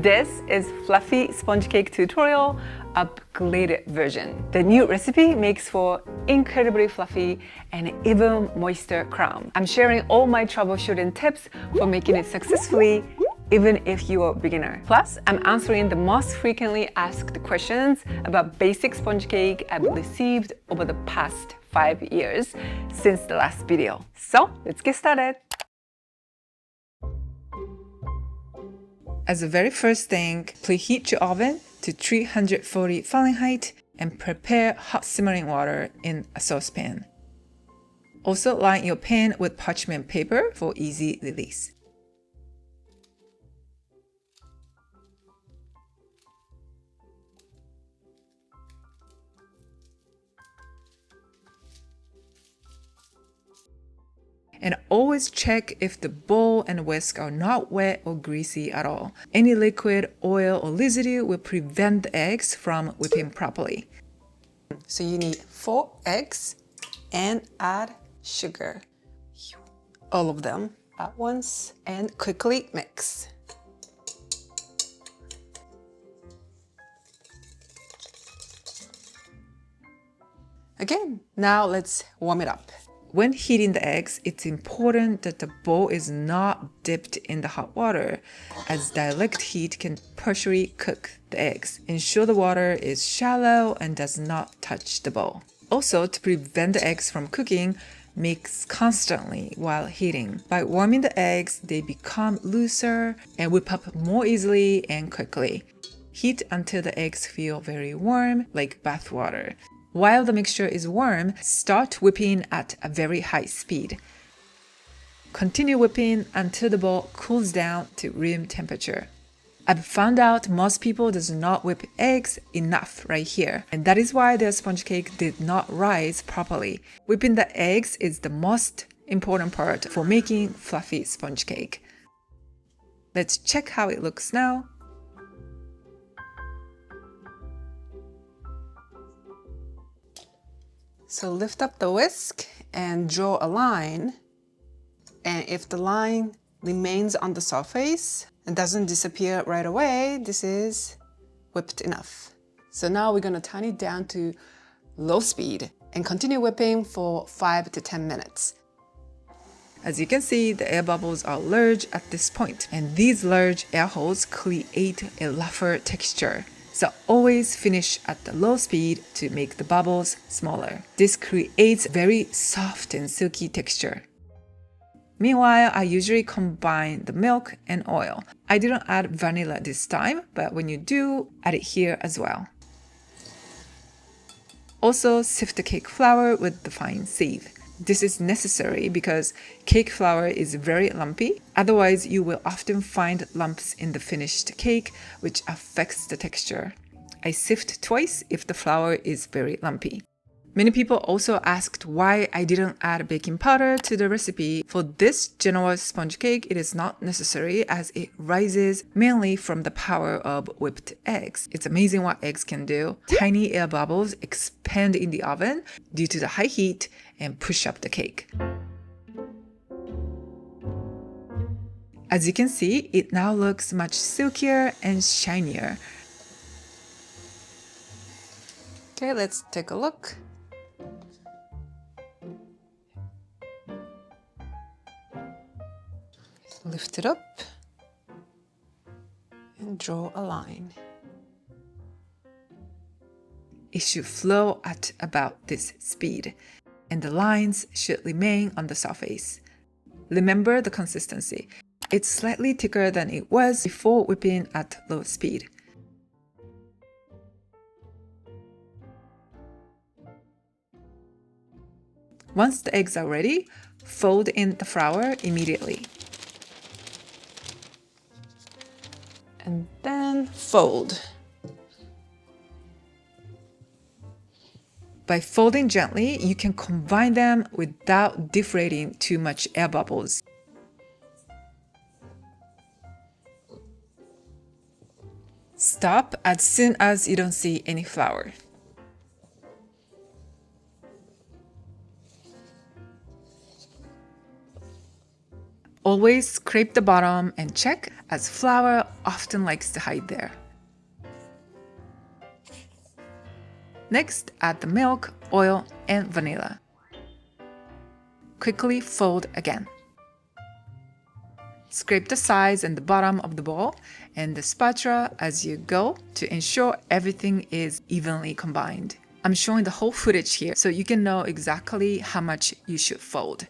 This is fluffy sponge cake tutorial upgraded version. The new recipe makes for incredibly fluffy and even moister crumb. I'm sharing all my troubleshooting tips for making it successfully even if you're a beginner. Plus, I'm answering the most frequently asked questions about basic sponge cake I've received over the past 5 years since the last video. So let's get started. As the very first thing, preheat your oven to 340 Fahrenheit and prepare hot simmering water in a saucepan. Also line your pan with parchment paper for easy release. And always check if the bowl and whisk are not wet or greasy at all. Any liquid, oil, or residue will prevent the eggs from whipping properly. So you need 4 eggs and add sugar. All of them at once and quickly mix. Again, now let's warm it up. When heating the eggs, it's important that the bowl is not dipped in the hot water, as direct heat can partially cook the eggs. Ensure the water is shallow and does not touch the bowl. Also, to prevent the eggs from cooking, mix constantly while heating. By warming the eggs, they become looser and whip up more easily and quickly. Heat until the eggs feel very warm, like bath water. While the mixture is warm, start whipping at a very high speed. Continue whipping until the bowl cools down to room temperature. I've found out most people does not whip eggs enough right here, and that is why their sponge cake did not rise properly. Whipping the eggs is the most important part for making fluffy sponge cake. Let's check how it looks now. So lift up the whisk and draw a line. And if the line remains on the surface and doesn't disappear right away, this is whipped enough. So now we're going to turn it down to low speed and continue whipping for 5 to 10 minutes. As you can see, the air bubbles are large at this point, and these large air holes create a rougher texture. So always finish at the low speed to make the bubbles smaller. This creates very soft and silky texture. Meanwhile, I usually combine the milk and oil. I didn't add vanilla this time, but when you do, add it here as well. Also, sift the cake flour with the fine sieve. This is necessary because cake flour is very lumpy. Otherwise, you will often find lumps in the finished cake, which affects the texture. I sift twice if the flour is very lumpy. Many people also asked why I didn't add baking powder to the recipe. For this Genoise sponge cake, it is not necessary as it rises mainly from the power of whipped eggs. It's amazing what eggs can do. Tiny air bubbles expand in the oven due to the high heat and push up the cake. As you can see, it now looks much silkier and shinier. Okay, let's take a look. Lift it up and draw a line. It should flow at about this speed, and the lines should remain on the surface. Remember the consistency. It's slightly thicker than it was before whipping at low speed. Once the eggs are ready, fold in the flour immediately. And then fold. By folding gently, you can combine them without deflating too much air bubbles. Stop as soon as you don't see any flour. Always scrape the bottom and check, as flour often likes to hide there. Next, add the milk, oil, and vanilla. Quickly fold again. Scrape the sides and the bottom of the bowl and the spatula as you go to ensure everything is evenly combined. I'm showing the whole footage here so you can know exactly how much you should fold.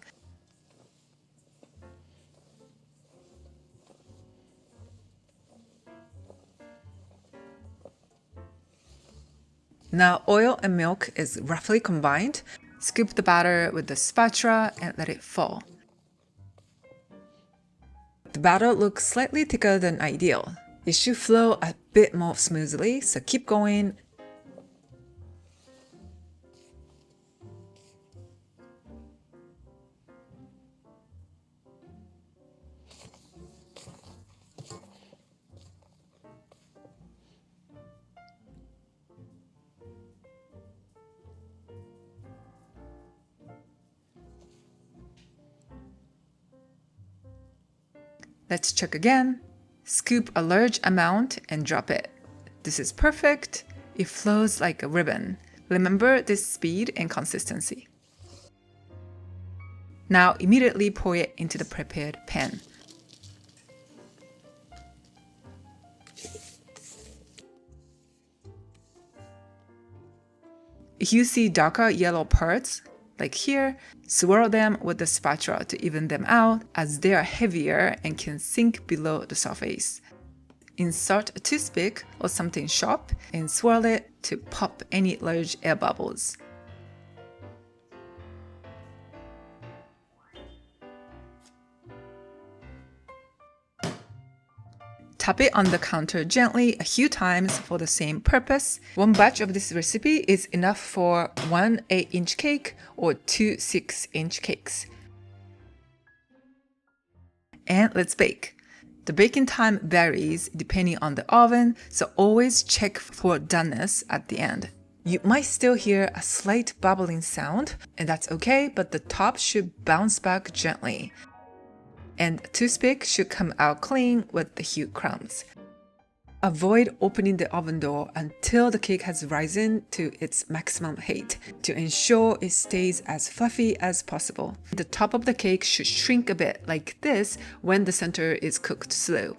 Now oil and milk is roughly combined. Scoop the batter with the spatula and let it fall. The batter looks slightly thicker than ideal. It should flow a bit more smoothly, so keep going. Let's check again. Scoop a large amount and drop it. This is perfect. It flows like a ribbon. Remember this speed and consistency. Now immediately pour it into the prepared pan. If you see darker yellow parts, like here, swirl them with the spatula to even them out, as they are heavier and can sink below the surface. Insert a toothpick or something sharp and swirl it to pop any large air bubbles. Tap it on the counter gently a few times for the same purpose. One batch of this recipe is enough for 1 8-inch cake or 2 6-inch cakes. And let's bake. The baking time varies depending on the oven, so always check for doneness at the end. You might still hear a slight bubbling sound, and that's okay, but the top should bounce back gently. And a toothpick should come out clean with the few crumbs. Avoid opening the oven door until the cake has risen to its maximum height to ensure it stays as fluffy as possible. The top of the cake should shrink a bit like this when the center is cooked slow.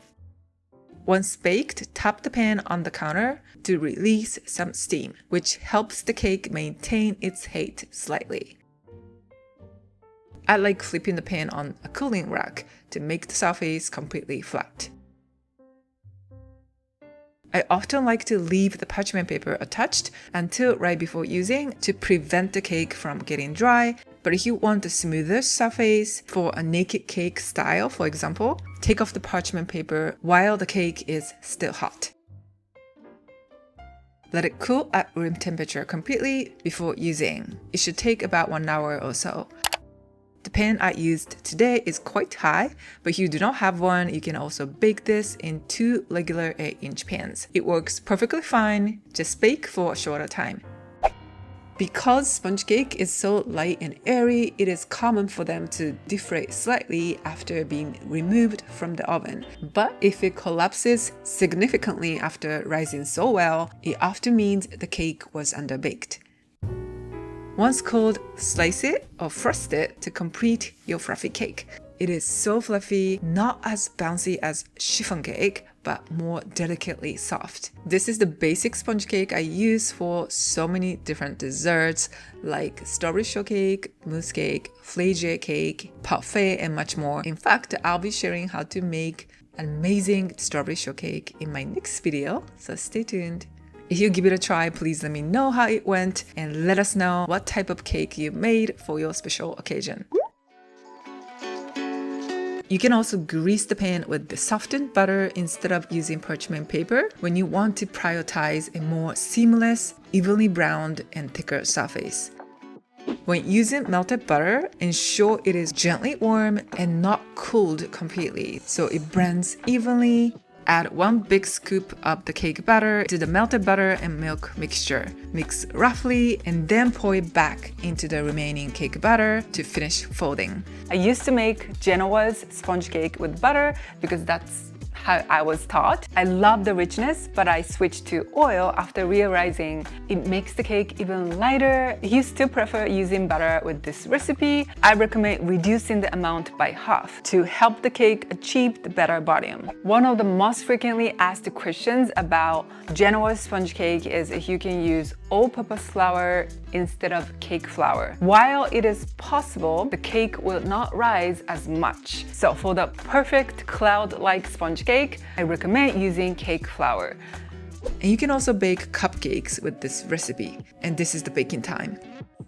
Once baked, tap the pan on the counter to release some steam, which helps the cake maintain its height slightly. I like flipping the pan on a cooling rack to make the surface completely flat. I often like to leave the parchment paper attached until right before using to prevent the cake from getting dry, but if you want a smoother surface for a naked cake style, for example, take off the parchment paper while the cake is still hot. Let it cool at room temperature completely before using. It should take about 1 hour or so. The pan I used today is quite high, but if you do not have one, you can also bake this in 2 regular 8-inch pans. It works perfectly fine, just bake for a shorter time. Because sponge cake is so light and airy, it is common for them to deflate slightly after being removed from the oven. But if it collapses significantly after rising so well, it often means the cake was underbaked. Once cold, slice it or frost it to complete your fluffy cake. It is so fluffy, not as bouncy as chiffon cake, but more delicately soft. This is the basic sponge cake I use for so many different desserts like strawberry shortcake, mousse cake, flagey cake, parfait, and much more. In fact, I'll be sharing how to make an amazing strawberry shortcake in my next video, so stay tuned. If you give it a try, please let me know how it went and let us know what type of cake you made for your special occasion. You can also grease the pan with the softened butter instead of using parchment paper when you want to prioritize a more seamless, evenly browned, and thicker surface. When using melted butter, ensure it is gently warm and not cooled completely so it blends evenly. Add 1 big scoop of the cake batter to the melted butter and milk mixture. Mix roughly and then pour it back into the remaining cake batter to finish folding. I used to make Genoise sponge cake with butter because that's how I was taught. I love the richness, but I switched to oil after realizing it makes the cake even lighter. If you still prefer using butter with this recipe, I recommend reducing the amount by half to help the cake achieve the better volume. One of the most frequently asked questions about Genoise sponge cake is if you can use all-purpose flour instead of cake flour. While it is possible, the cake will not rise as much. So for the perfect cloud-like sponge cake, I recommend using cake flour. And you can also bake cupcakes with this recipe. And this is the baking time.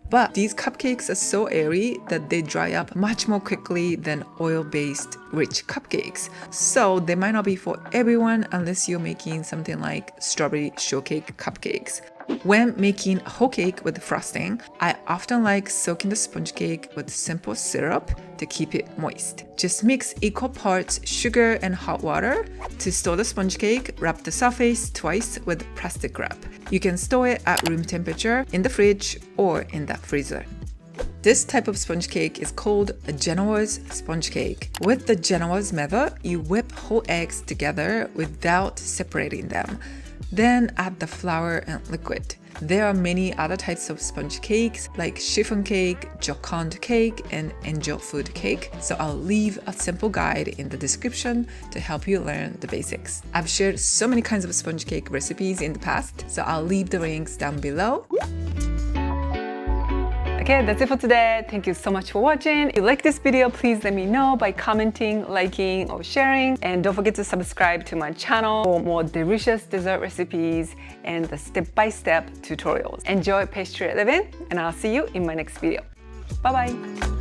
But these cupcakes are so airy that they dry up much more quickly than oil-based rich cupcakes. So they might not be for everyone unless you're making something like strawberry shortcake cupcakes. When making whole cake with frosting, I often like soaking the sponge cake with simple syrup to keep it moist. Just mix equal parts sugar and hot water. To store the sponge cake, wrap the surface twice with plastic wrap. You can store it at room temperature in the fridge or in the freezer. This type of sponge cake is called a Genoise sponge cake. With the Genoise method, you whip whole eggs together without separating them. Then add the flour and liquid. There are many other types of sponge cakes like chiffon cake, Joconde cake, and angel food cake, so I'll leave a simple guide in the description to help you learn the basics. I've shared so many kinds of sponge cake recipes in the past, so I'll leave the links down below. Okay, that's it for today. Thank you so much for watching. If you like this video, please let me know by commenting, liking, or sharing. And don't forget to subscribe to my channel for more delicious dessert recipes and the step-by-step tutorials. Enjoy pastry at 11, and I'll see you in my next video. Bye-bye.